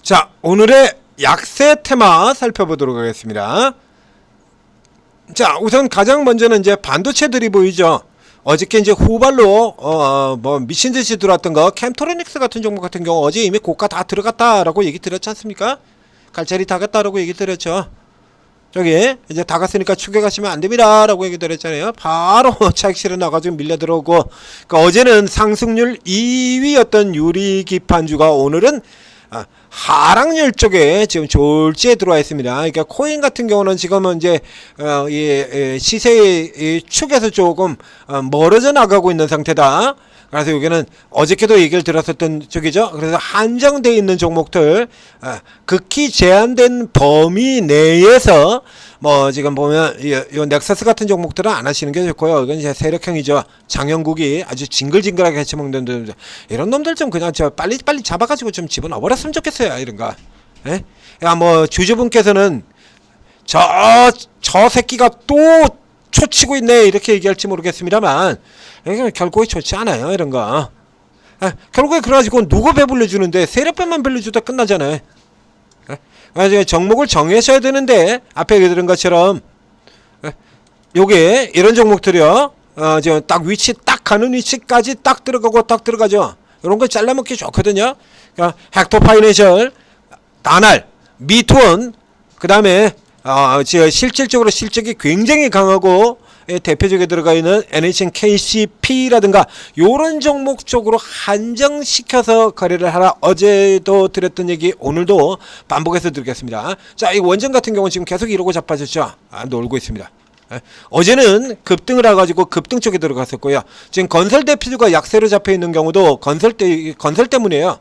자, 오늘의 약세 테마 살펴보도록 하겠습니다. 자, 우선 가장 먼저는 이제 반도체들이 보이죠. 어저께 이제 후발로 미친 듯이 들어왔던 거 캠토로닉스 같은 종목 같은 경우 어제 이미 고가 다 들어갔다라고 얘기 드렸지 않습니까? 갈자리 다 갔다라고 얘기 드렸죠. 저기 이제 다 갔으니까 추격하시면 안 됩니다라고 얘기 드렸잖아요. 바로 차익 실어 나가지고 밀려 들어오고, 그러니까 어제는 상승률 2위였던 유리기판주가 오늘은 하락률 쪽에 지금 졸지에 들어와 있습니다. 그러니까 코인 같은 경우는 지금은 이제 시세의 축에서 조금 멀어져 나가고 있는 상태다. 그래서 여기는 어저께도 얘기를 들었었던 쪽이죠. 그래서 한정되어 있는 종목들, 극히 제한된 범위 내에서 뭐 지금 보면 이 넥서스 같은 종목들은 안 하시는 게 좋고요. 이건 이제 세력형이죠. 장영국이 아주 징글징글하게 해쳐먹는 놈들, 이런 놈들 좀 그냥 빨리 잡아가지고 좀 집어넣어 버렸으면 좋겠어요. 이런 거. 예? 야, 뭐 주주분께서는 저 새끼가 또 초치고 있네 이렇게 얘기할지 모르겠습니다만, 이게 결국에 좋지 않아요. 이런 거. 결국에 그래가지고 누구 배불려 주는데 세력배만 불려주다 끝나잖아요. 그래서 종목을 정하셔야 되는데, 앞에 얘기 들은 것처럼 요게 이런 종목들이요, 지금 딱 위치 딱 가는 위치까지 딱 들어가고 딱 들어가죠. 이런 거 잘라먹기 좋거든요. 그러니까 헥토 파이낸셜, 다날, 미투원, 그 다음에 실질적으로 실적이 굉장히 강하고 대표적에 들어가 있는 NHNKCP라든가 요런 종목 쪽으로 한정시켜서 거래를 하라. 어제도 드렸던 얘기 오늘도 반복해서 드리겠습니다. 자, 이 원전 같은 경우는 지금 계속 이러고 자빠졌죠. 놀고 있습니다. 어제는 급등을 해가지고 급등 쪽에 들어갔었고요. 지금 건설 대표주가 약세로 잡혀 있는 경우도 건설 때문이에요.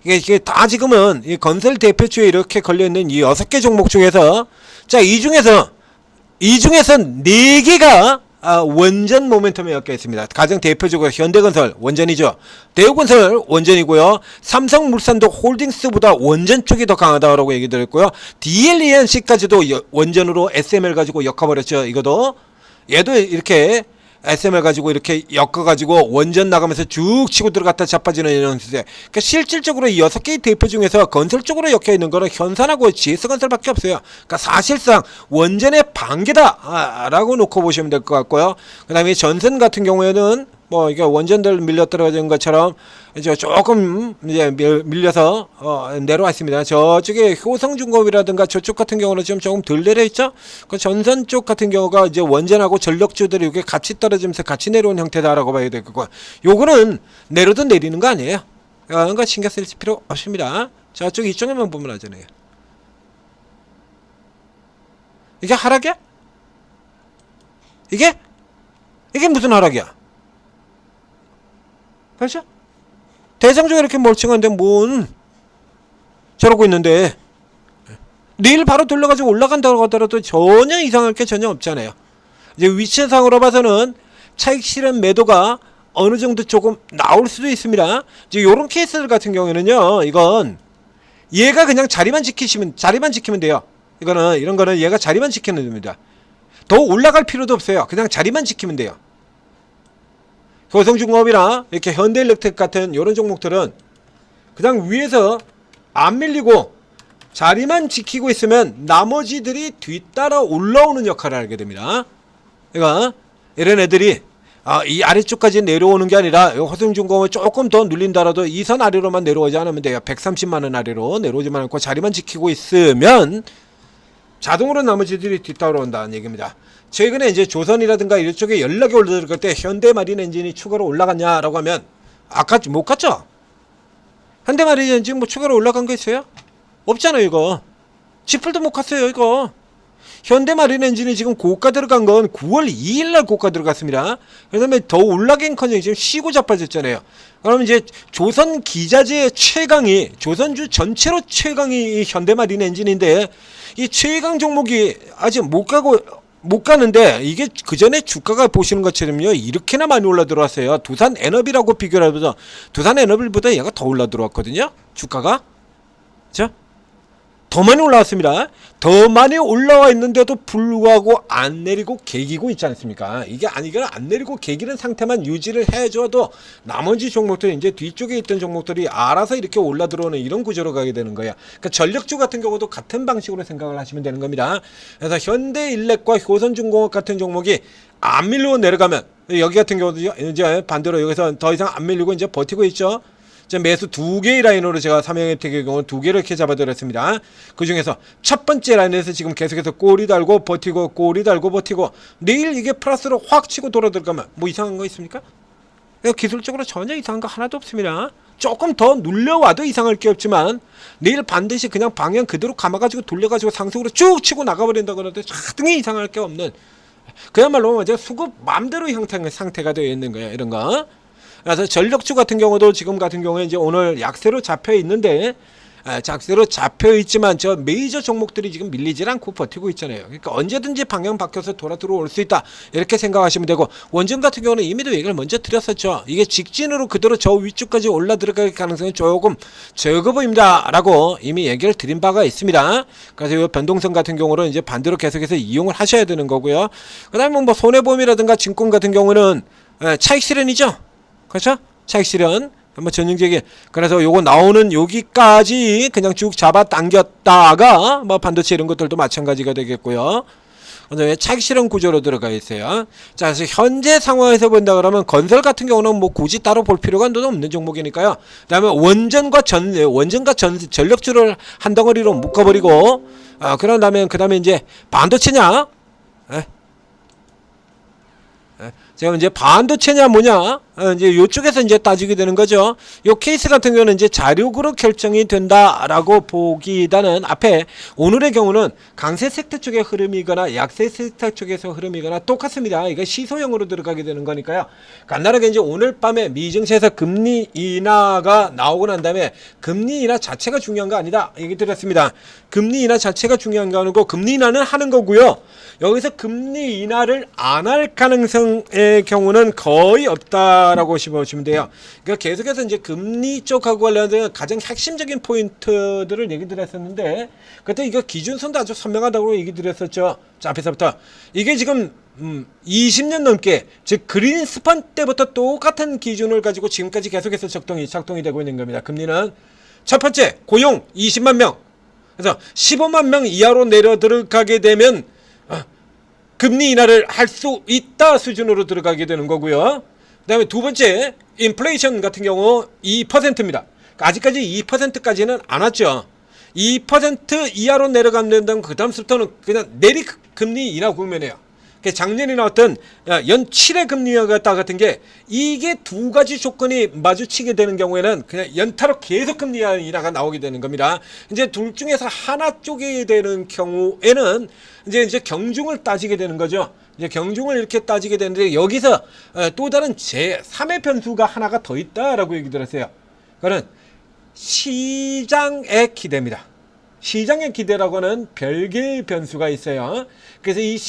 이게 다 지금은 이 건설 대표주에 이렇게 걸려있는 이 6개 종목 중에서, 자, 이 중에서 4개가 원전 모멘텀에 엮여 있습니다. 가장 대표적으로 현대건설 원전이죠. 대우건설 원전이고요. 삼성물산도 홀딩스보다 원전 쪽이 더 강하다고 얘기 드렸고요. DLENC까지도 원전으로 SML 가지고 엮어버렸죠. 이것도 얘도 이렇게 SML 가지고 이렇게 엮어가지고 원전 나가면서 쭉 치고 들어갔다 자빠지는 이런 시세. 그러니까 실질적으로 이 6개의 대표 중에서 건설 쪽으로 엮여 있는 거는 현산하고 GS건설밖에 없어요. 그러니까 사실상 원전의 반개다 라고 놓고 보시면 될 것 같고요. 그 다음에 전선 같은 경우에는 뭐 이게 원전들 밀려 떨어진 것처럼 이제 조금 이제 밀려서 내려왔습니다. 저쪽에 효성중공업이라든가 저쪽 같은 경우는 지금 조금 덜 내려 있죠. 그 전선 쪽 같은 경우가 이제 원전하고 전력주들이 이게 같이 떨어지면서 같이 내려온 형태다라고 봐야 될 거고, 요거는 내려도 내리는 거 아니에요. 그러니까 신경 쓸 필요 없습니다. 저쪽 이쪽에만 보면 하잖아요. 이게 하락이야? 이게 무슨 하락이야? 그렇죠? 대장주가 이렇게 멀쩡한데 뭔 저러고 있는데, 내일 바로 돌려가지고 올라간다고 하더라도 전혀 이상할 게 전혀 없잖아요. 이제 위치상으로 봐서는 차익 실현 매도가 어느 정도 조금 나올 수도 있습니다. 이제 요런 케이스들 같은 경우에는요, 이건 얘가 그냥 자리만 지키면 돼요. 이런 거는 얘가 자리만 지키면 됩니다. 더 올라갈 필요도 없어요. 그냥 자리만 지키면 돼요. 효성중공업이나 이렇게 현대일렉트릭 같은 이런 종목들은 그냥 위에서 안 밀리고 자리만 지키고 있으면 나머지들이 뒤따라 올라오는 역할을 하게 됩니다. 그러니까 이런 애들이 이 아래쪽까지 내려오는 게 아니라 효성중공업을 조금 더 눌린다라도 이 선 아래로만 내려오지 않으면 돼요. 130만원 아래로 내려오지만 않고 자리만 지키고 있으면 자동으로 나머지들이 뒤따라 온다는 얘기입니다. 최근에 이제 조선이라든가 이쪽에 연락이 올라들 때 현대마린 엔진이 추가로 올라갔냐라고 하면 아까 못 갔죠? 현대마린 엔진 뭐 추가로 올라간 거 있어요? 없잖아요. 이거 지풀도 못 갔어요. 이거 현대마린 엔진이 지금 고가 들어간 건 9월 2일날 고가 들어갔습니다. 그다음에 더 올라간커녕 지금 쉬고 자빠졌잖아요. 그러면 이제 조선 기자재의 최강이, 조선주 전체로 최강이 현대마린 엔진인데, 이 최강 종목이 아직 못 가는데, 이게 그 전에 주가가 보시는 것처럼요 이렇게나 많이 올라 들어왔어요. 두산 에너비라고 비교를 해보죠. 두산 에너비보다 얘가 더 올라 들어왔거든요. 주가가, 그죠? 더 많이 올라왔습니다. 더 많이 올라와 있는데도 불구하고 안 내리고 개기고 있지 않습니까? 이게 아니거나 안 내리고 개기는 상태만 유지를 해줘도 나머지 종목들이 이제 뒤쪽에 있던 종목들이 알아서 이렇게 올라 들어오는 이런 구조로 가게 되는 거예요. 그러니까 전력주 같은 경우도 같은 방식으로 생각을 하시면 되는 겁니다. 그래서 현대일렉과 효선중공업 같은 종목이 안 밀리고 내려가면, 여기 같은 경우도 이제 반대로 여기서 더 이상 안 밀리고 이제 버티고 있죠. 매수 두 개의 라인으로 제가 삼형혜택의 경우 두 개를 이렇게 잡아드렸습니다. 그 중에서 첫 번째 라인에서 지금 계속해서 꼬리 달고 버티고 꼬리 달고 버티고, 내일 이게 플러스로 확 치고 돌아 들어가면 뭐 이상한 거 있습니까? 기술적으로 전혀 이상한 거 하나도 없습니다. 조금 더 눌려와도 이상할 게 없지만 내일 반드시 그냥 방향 그대로 감아가지고 돌려가지고 상승으로 쭉 치고 나가버린다고 해도 하등이 이상할 게 없는, 그야말로 이제 수급 맘대로 형태의 상태가 되어 있는 거예요. 이런 거. 그래서 전력주 같은 경우도 지금 같은 경우에 이제 오늘 약세로 잡혀 있는데, 약세로 잡혀 있지만 저 메이저 종목들이 지금 밀리질 않고 버티고 있잖아요. 그러니까 언제든지 방향 바뀌어서 돌아 들어올 수 있다, 이렇게 생각하시면 되고, 원전 같은 경우는 이미도 얘기를 먼저 드렸었죠. 이게 직진으로 그대로 저 위쪽까지 올라 들어갈 가능성이 조금 적어 보입니다 라고 이미 얘기를 드린 바가 있습니다. 그래서 이 변동성 같은 경우는 이제 반대로 계속해서 이용을 하셔야 되는 거고요. 그 다음에 뭐 손해보험이라든가 증권 같은 경우는 차익 실현이죠. 그렇죠? 차익 실현 한번 전형적인, 그래서 요거 나오는 여기까지 그냥 쭉 잡아 당겼다가 뭐 반도체 이런 것들도 마찬가지가 되겠고요. 그다음에 차익 실현 구조로 들어가 있어요. 자, 그래서 현재 상황에서 본다 그러면 건설 같은 경우는 뭐 굳이 따로 볼 필요가 없는 종목이니까요. 그다음에 원전과 전력주를 한 덩어리로 묶어버리고, 그런 다음에 이제 반도체냐? 제가 이제 반도체냐 뭐냐, 이제 요쪽에서 이제 따지게 되는 거죠. 요 케이스 같은 경우는 이제 자력으로 결정이 된다라고 보기보다는 앞에 오늘의 경우는 강세 섹터 쪽의 흐름이거나 약세 섹터 쪽에서 흐름이거나 똑같습니다. 이거 시소형으로 들어가게 되는 거니까요. 간단하게 이제 오늘 밤에 미증시에서 금리 인하가 나오고 난 다음에 금리 인하 자체가 중요한 거 아니다, 얘기 드렸습니다. 금리 인하 자체가 중요한 거 아니고 금리 인하는 하는 거고요. 여기서 금리 인하를 안 할 가능성의 경우는 거의 없다라고 보시면 돼요. 그러니까 계속해서 이제 금리 쪽하고 관련된 가장 핵심적인 포인트들을 얘기 드렸었는데, 그때 이거 기준선도 아주 선명하다고 얘기 드렸었죠. 자, 앞에서부터 이게 지금 20년 넘게, 즉 그린스판 때부터 똑같은 기준을 가지고 지금까지 계속해서 작동이 되고 있는 겁니다. 금리는 첫 번째 고용 20만 명, 그래서 15만 명 이하로 내려 들어가게 되면 금리 인하를 할 수 있다 수준으로 들어가게 되는 거고요. 그 다음에 두 번째 인플레이션 같은 경우 2%입니다. 아직까지 2%까지는 안 왔죠. 2% 이하로 내려가면 그 다음부터는 그냥 내리 금리 인하 국면이에요. 작년에 나왔던 연 7의 금리 인하 같은 게, 이게 두 가지 조건이 마주치게 되는 경우에는 그냥 연타로 계속 금리 인하가 나오게 되는 겁니다. 이제 둘 중에서 하나 쪽이 되는 경우에는 이제 경중을 따지게 되는 거죠. 이제 경중을 이렇게 따지게 되는데, 여기서 또 다른 제3의 변수가 하나가 더 있다라고 얘기 들었어요. 그거는 시장의 기대입니다. 시장의 기대라고는 별개의 변수가 있어요. 그래서 이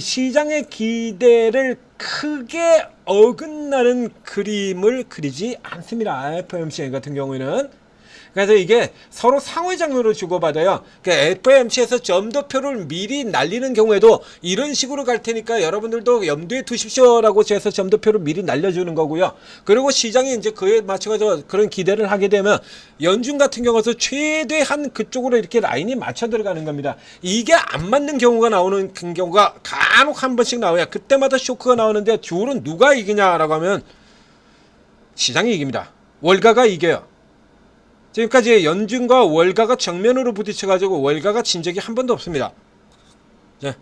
시장의 기대를 크게 어긋나는 그림을 그리지 않습니다. FOMC 같은 경우에는. 그래서 이게 서로 상호작용으로 주고받아요. 그러니까 FOMC에서 점도표를 미리 날리는 경우에도 이런 식으로 갈 테니까 여러분들도 염두에 두십시오라고 해서 점도표를 미리 날려주는 거고요. 그리고 시장이 이제 그에 맞춰서 그런 기대를 하게 되면 연준 같은 경우에서 최대한 그쪽으로 이렇게 라인이 맞춰 들어가는 겁니다. 이게 안 맞는 경우가 나오는 경우가 간혹 한 번씩 나와요. 그때마다 쇼크가 나오는데 주로 누가 이기냐라고 하면 시장이 이깁니다. 월가가 이겨요. 지금까지 연준과 월가가 정면으로 부딪혀가지고 월가가 진 적이 한 번도 없습니다. 네.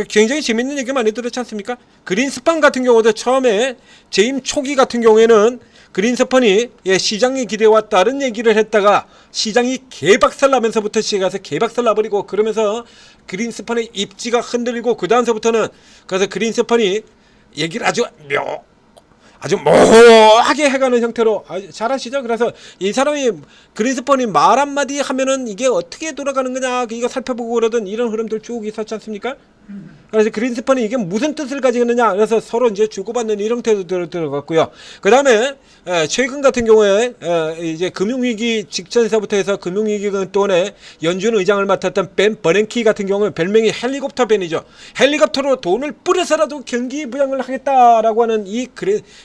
굉장히 재밌는 얘기 많이 들었지 않습니까? 그린스판 같은 경우도 처음에 재임 초기 같은 경우에는 그린스판이 시장의 기대와 다른 얘기를 했다가 시장이 개박살 나면서부터 시작해서 개박살 나버리고, 그러면서 그린스판의 입지가 흔들리고, 그 다음서부터는 그래서 그린스판이 얘기를 아주 모호하게 해가는 형태로 잘 아시죠? 그래서 이 사람이 그린스판이 말 한마디 하면은 이게 어떻게 돌아가는 거냐, 이거 살펴보고 그러던 이런 흐름들 쭉 있었지 않습니까? 그래서 그린스펀이 이게 무슨 뜻을 가지고 있느냐. 그래서 서로 이제 주고받는 이런 형태도 들어갔고요. 그 다음에 최근 같은 경우에 이제 금융위기 직전에서부터 해서 금융위기 동안에 연준 의장을 맡았던 벤 버냉키 같은 경우에 별명이 헬리콥터 벤이죠. 헬리콥터로 돈을 뿌려서라도 경기 부양을 하겠다라고 하는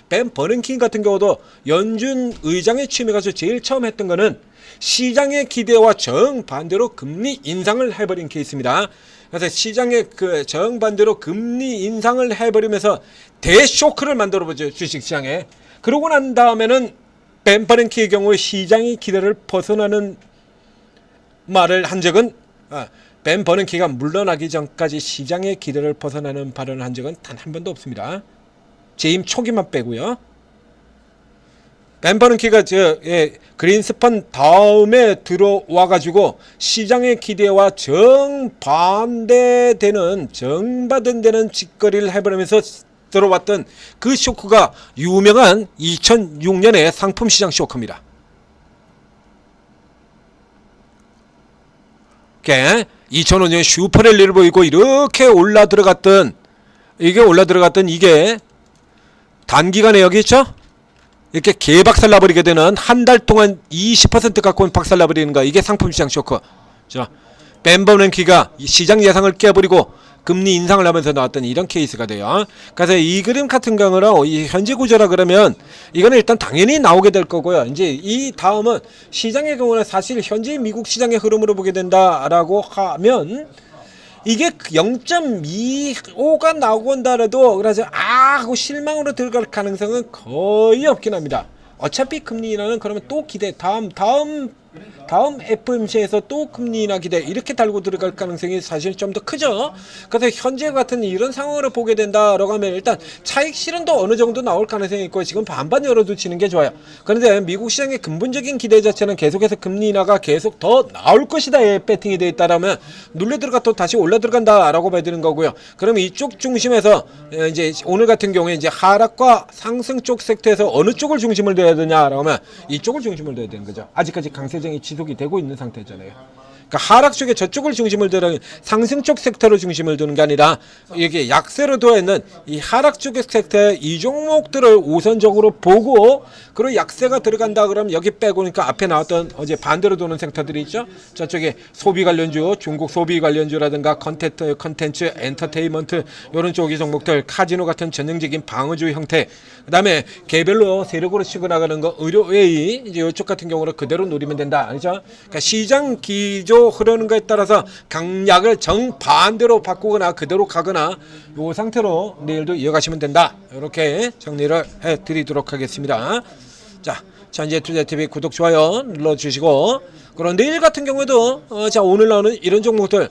벤 버냉키 같은 경우도 연준 의장에 취임해가지고 제일 처음 했던 거는 시장의 기대와 정반대로 금리 인상을 해버린 케이스입니다. 그래서 시장의 그 정반대로 금리 인상을 해버리면서 대쇼크를 만들어보죠, 주식시장에. 그러고 난 다음에는 벤 버냉키의 경우에 시장의 기대를 벗어나는 말을 한 적은 벤 버냉키가 물러나기 전까지 시장의 기대를 벗어나는 발언을 한 적은 단 한 번도 없습니다. 재임 초기만 빼고요. 벤 버냉키가 그린스펀 다음에 들어와가지고 시장의 기대와 정반대되는 정반대되는 짓거리를 해버리면서 들어왔던 그 쇼크가 유명한 2006년의 상품시장 쇼크입니다. 2005년 슈퍼랠리를 보이고 이렇게 올라 들어갔던 이게 단기간에 여기 있죠? 이렇게 개박살 나버리게 되는 한 달 동안 20% 가까운 박살 나버리는 거, 이게 상품시장 쇼크. 자, 벤 버냉키가 시장 예상을 깨버리고 금리 인상을 하면서 나왔던 이런 케이스가 돼요. 그래서 이 그림 같은 경우는 이 현재 구조라 그러면 이거는 일단 당연히 나오게 될 거고요. 이제 이 다음은 시장의 경우는 사실 현재 미국 시장의 흐름으로 보게 된다라고 하면 이게 0.25가 나오곤다라도 그래서 하고 실망으로 들어갈 가능성은 거의 없긴 합니다. 어차피 금리 인하는 그러면 또 기대 다음 FOMC에서 또 금리 인하 기대 이렇게 달고 들어갈 가능성이 사실 좀 더 크죠. 그래서 현재 같은 이런 상황으로 보게 된다라고 하면 일단 차익 실현도 어느 정도 나올 가능성이 있고 지금 반반 열어두시는 게 좋아요. 그런데 미국 시장의 근본적인 기대 자체는 계속해서 금리 인하가 계속 더 나올 것이다 배팅이 되어 있다라면 눌려 들어가 또 다시 올라 들어간다라고 봐야 되는 거고요. 그러면 이쪽 중심에서 이제 오늘 같은 경우에 이제 하락과 상승 쪽 섹터에서 어느 쪽을 중심을 둬야 되냐라고 하면 이쪽을 중심을 둬야 되는 거죠. 아직까지 강세장이 지속이 되고 있는 상태잖아요. 그러니까 하락 쪽에 저쪽을 중심을 두는 상승 쪽 섹터로 중심을 두는 게 아니라 이게 약세로 되어 있는 이 하락 쪽의 섹터의 이 종목들을 우선적으로 보고 그리고 약세가 들어간다 그러면 여기 빼고 그러니까 앞에 나왔던 어제 반대로 도는 섹터들이 있죠. 저쪽에 소비 관련주, 중국 소비 관련주라든가 컨텐츠, 엔터테인먼트 이런 쪽의 종목들, 카지노 같은 전형적인 방어주 형태, 그 다음에 개별로 세력으로 치고 나가는 거 의료웨이 이제 이쪽 같은 경우는 그대로 노리면 된다 아니죠. 그러니까 시장 기조 흐르는 거에 따라서 강약을 정반대로 바꾸거나 그대로 가거나 이 상태로 내일도 이어가시면 된다. 이렇게 정리를 해드리도록 하겠습니다. 자, 현재투자TV 구독, 좋아요 눌러주시고, 그럼 내일 같은 경우에도 자 오늘 나오는 이런 종목들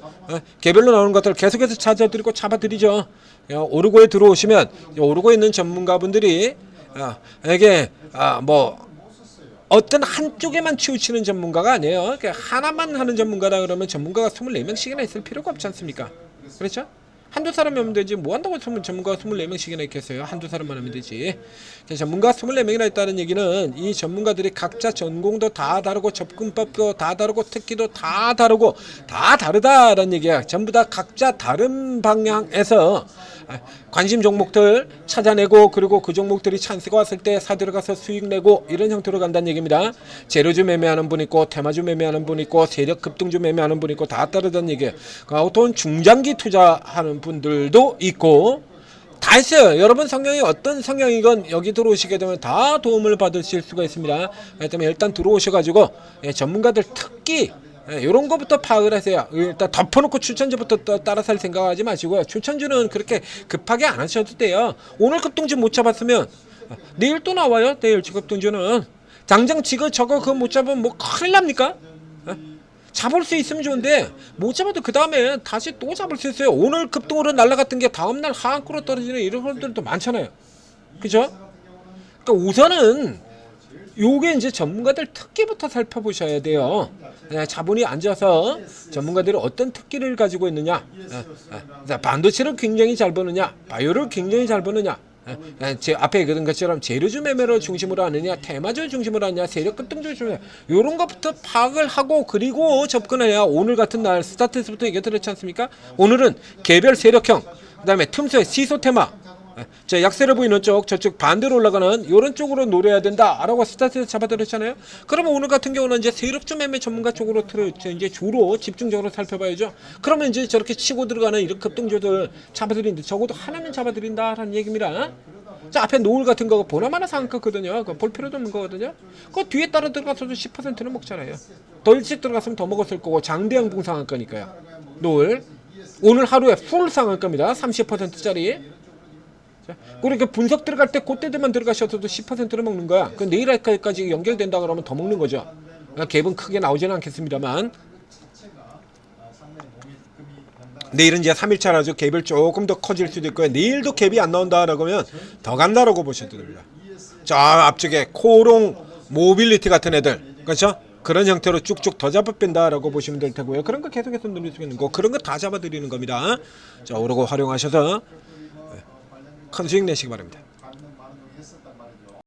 개별로 나오는 것들 계속해서 찾아드리고 잡아드리죠. 오르고에 들어오시면 오르고에 있는 전문가분들이 이게 어떤 한쪽에만 치우치는 전문가가 아니에요. 하나만 하는 전문가다 그러면 전문가가 24명씩이나 있을 필요가 없지 않습니까? 그렇죠? 한두 사람이 하면 되지 뭐 한다고 전문가가 24명씩이나 있겠어요. 한두 사람만 하면 되지. 전문가 24명이나 있다는 얘기는 이 전문가들이 각자 전공도 다 다르고 접근법도 다 다르고 특기도 다 다르고 다 다르다라는 얘기야. 전부 다 각자 다른 방향에서 관심 종목들 찾아내고 그리고 그 종목들이 찬스가 왔을 때 사들어가서 수익 내고 이런 형태로 간다는 얘기입니다. 재료주 매매하는 분 있고 테마주 매매하는 분 있고 세력 급등주 매매하는 분 있고 다 다르다는 얘기예요. 또 중장기 투자하는 분들도 있고 다 있어요. 여러분 성향이 어떤 성향이건 여기 들어오시게 되면 다 도움을 받으실 수가 있습니다. 그렇기 때문에 일단 들어오셔가지고 전문가들 특기 이런 거부터 파악을 하세요. 일단 덮어놓고 추천주부터 따라서 할 생각하지 마시고요. 추천주는 그렇게 급하게 안 하셔도 돼요. 오늘 급등주 못 잡았으면 내일 또 나와요. 내일 급등주는 당장 지금 저거 그거 못 잡으면 뭐 큰일 납니까? 잡을 수 있으면 좋은데 못 잡아도 그 다음에 다시 또 잡을 수 있어요. 오늘 급등으로 날아갔던 게 다음날 하한가로 떨어지는 이런 것들도 많잖아요. 그죠? 그러니까 우선은 요게 이제 전문가들 특기부터 살펴보셔야 돼요. 자본이 앉아서 전문가들이 어떤 특기를 가지고 있느냐, 반도체를 굉장히 잘 보느냐, 바이오를 굉장히 잘 보느냐, 제 앞에 그런 것처럼 재료주 매매를 중심으로 하느냐, 테마주 중심으로 하느냐, 세력 급등주 중심으로 하느냐, 이런 것부터 파악을 하고 그리고 접근해야 오늘 같은 날 스타트에서부터 얘기했지 않습니까? 오늘은 개별 세력형, 그다음에 틈새 시소 테마, 자 약세를 보이는 쪽, 저쪽 반대로 올라가는 이런 쪽으로 노려야 된다라고 스타트에서 잡아드렸잖아요. 그러면 오늘 같은 경우는 이제 세력주 매매 전문가 쪽으로 이제 주로 집중적으로 살펴봐야죠. 그러면 이제 저렇게 치고 들어가는 이런 급등주들 잡아드린다. 적어도 하나는 잡아드린다라는 얘기입니다. 자 앞에 노을 같은 거 보나마나 상한가거든요. 볼 필요도 없는 거거든요. 그 뒤에 따라 들어가서도 10%는 먹잖아요. 더 일찍 들어갔으면 더 먹었을 거고 장대양봉 상한가니까요. 노을 오늘 하루에 풀 상한가입니다. 30%짜리. 그렇게 분석 들어갈 때 그때 되만 들어가셔도 10%를 먹는 거야. 그 내일 할까지 연결된다 그러면 더 먹는 거죠. 갭은 크게 나오지는 않겠습니다만 내일은 이제 3일차라서 갭을 조금 더 커질 수도 있고요. 내일도 갭이 안 나온다라고 하면 더 간다라고 보셔도 됩니다. 저 앞쪽에 코롱 모빌리티 같은 애들 그렇죠? 그런 형태로 쭉쭉 더 잡아 뺀다라고 보시면 될 테고요. 그런 거 계속해서 누릴 수 있는 거 그런 거 다 잡아드리는 겁니다. 자 오르고 활용하셔서 큰 수익 내시기 바랍니다.